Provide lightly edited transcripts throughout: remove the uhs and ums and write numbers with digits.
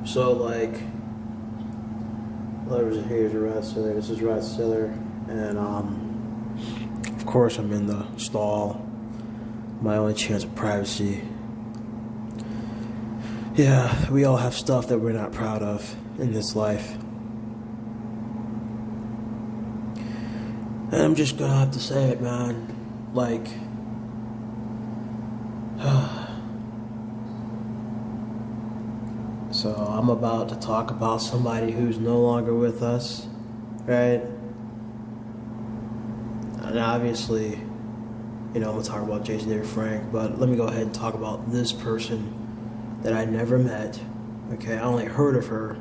So like, here's a rat cellar. This is rat cellar, and of course I'm in the stall. My only chance of privacy. Yeah, we all have stuff that we're not proud of in this life. And I'm just gonna have to say it, man. Like, so I'm about to talk about somebody who's no longer with us, right? And obviously, I'm gonna talk about Jenna Frank, but let me go ahead and talk about this person that I never met. Okay, I only heard of her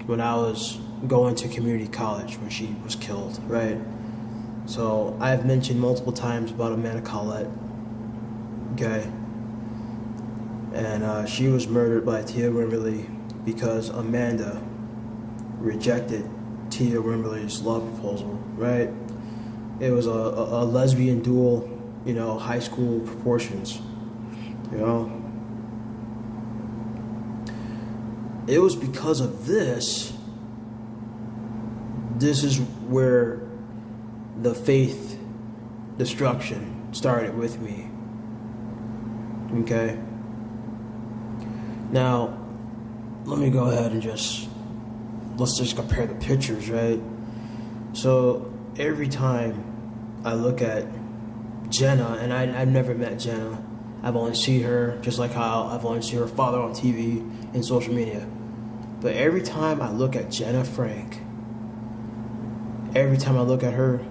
when I was going to community college when she was killed, right? So I've mentioned multiple times about Amanda Collette, okay? And she was murdered by Tia Wimberly because Amanda rejected Tia Wimberly's love proposal, right? It was a lesbian duel, high school proportions, It was because of this is where the faith destruction started with me. Okay? Now, let me go ahead and let's just compare the pictures, right? So, every time I look at Jenna, and I've never met Jenna, I've only seen her, just like how I've only seen her father on TV and social media. But every time I look at Jenna Frank, every time I look at her,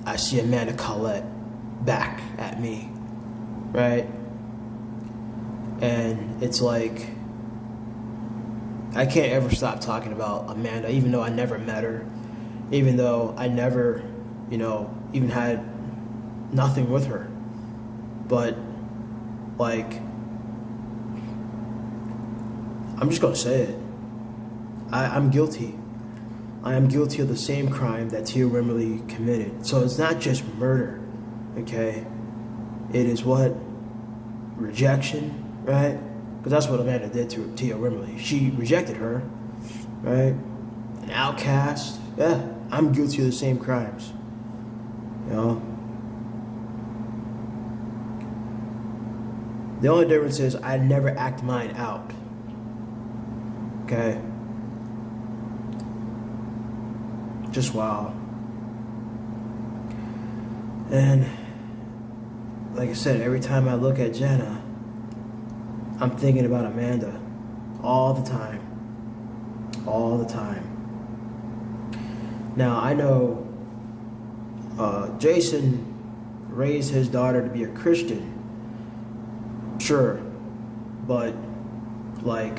I see Amanda Collette back at me, right? And it's like, I can't ever stop talking about Amanda, even though I never met her, even though I never, even had nothing with her. But, like, I'm just gonna say it. I'm guilty. I am guilty of the same crime that Tia Wimberly committed. So it's not just murder, okay? It is what? Rejection, right? Because that's what Amanda did to Tia Wimberly. She rejected her, right? An outcast. Yeah, I'm guilty of the same crimes. The only difference is I never act mine out. Okay? Just wow. And like I said, every time I look at Jenna, I'm thinking about Amanda all the time. All the time. Now, I know Jason raised his daughter to be a Christian. Sure. But, like,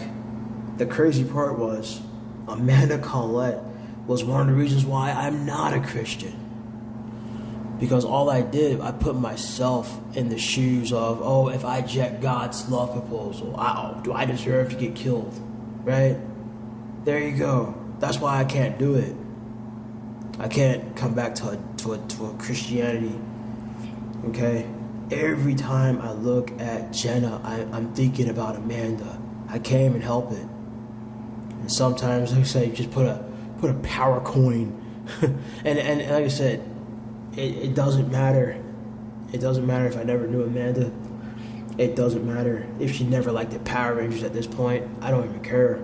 the crazy part was Amanda Collette was one of the reasons why I'm not a Christian. Because all I did, I put myself in the shoes of, if I reject God's love proposal, do I deserve to get killed? Right? There you go. That's why I can't do it. I can't come back to a Christianity. Okay? Every time I look at Jenna, I'm thinking about Amanda. I can't even help it. And sometimes, like I say, just put a power coin. and like I said, it doesn't matter. It doesn't matter if I never knew Amanda. It doesn't matter if she never liked the Power Rangers at this point. I don't even care.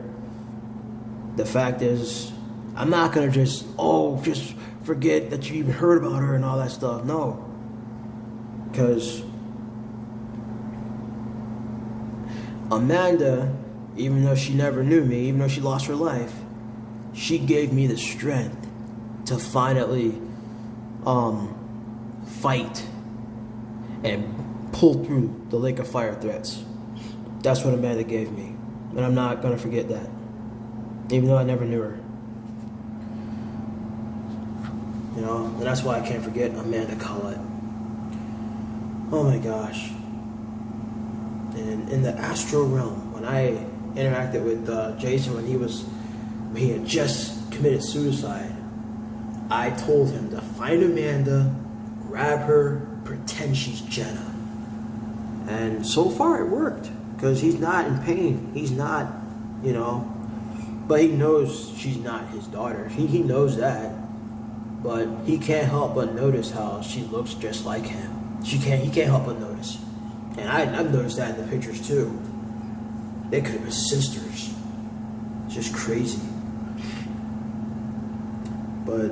The fact is, I'm not going to just forget that you even heard about her and all that stuff. No. Because Amanda, even though she never knew me, even though she lost her life, she gave me the strength to finally fight and pull through the lake of fire threats. That's what Amanda gave me. And I'm not going to forget that. Even though I never knew her. And that's why I can't forget Amanda Collette. Oh my gosh. And in the astral realm, when I interacted with Jason when he had just committed suicide, I told him to find Amanda, grab her, pretend she's Jenna. And so far it worked, because he's not in pain. He's not, But he knows she's not his daughter. He knows that. But he can't help but notice how she looks just like him. He can't help but notice. And I've noticed that in the pictures too. They could have been sisters. It's just crazy. But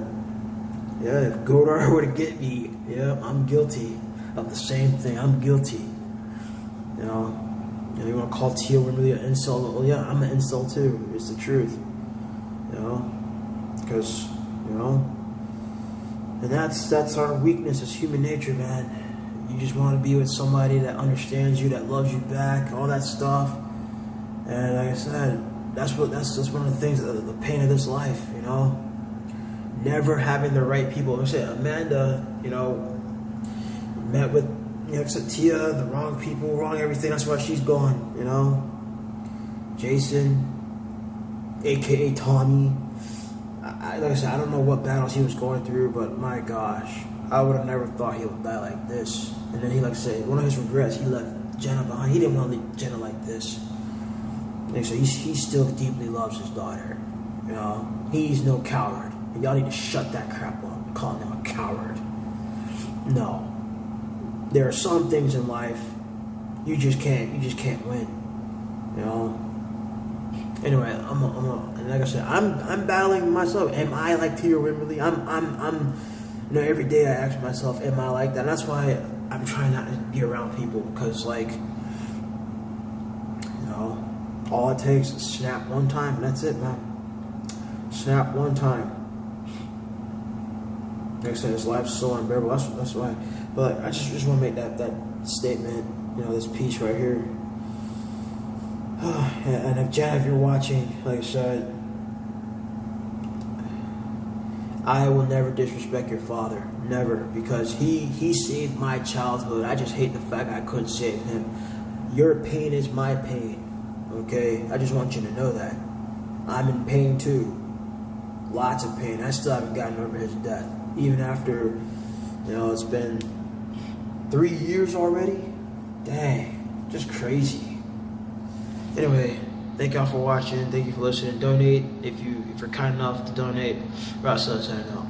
yeah, if Godard were to get me, yeah, I'm guilty of the same thing. I'm guilty. You know, you want to call Tia really an insult? Well, yeah, I'm an insult too. It's the truth. You know, because and that's our weakness as human nature, man. You just want to be with somebody that understands you, that loves you back, all that stuff. And like I said, that's one of the things, the pain of this life, you know. Never having the right people. Like I said, Amanda, met with, Tia, the wrong people, wrong everything. That's why she's gone, Jason, aka Tommy. Like I said, I don't know what battles he was going through, but my gosh, I would have never thought he would die like this. And then he, like I said, one of his regrets, he left Jenna behind. He didn't want to leave Jenna like this. Like I said, he still deeply loves his daughter. He's no coward. And y'all need to shut that crap up, calling him a coward. No. There are some things in life you just can't win. Anyway, and like I said, I'm battling myself. Am I like Tia Wimberly? I'm every day I ask myself, am I like that? And that's why I'm trying not to be around people, because all it takes is snap one time, and that's it, man. Snap one time. Like I said, this life's so unbearable. That's why. But I just want to make that statement, this piece right here. And if Jenna, if you're watching, like I said, I will never disrespect your father, never, because he saved my childhood. I just hate the fact I couldn't save him. Your pain is my pain, okay? I just want you to know that. I'm in pain too, lots of pain. I still haven't gotten over his death, even after, it's been 3 years already. Dang, just crazy. Anyway, thank y'all for watching. Thank you for listening. Donate if you're kind enough to donate. Russell, signing out.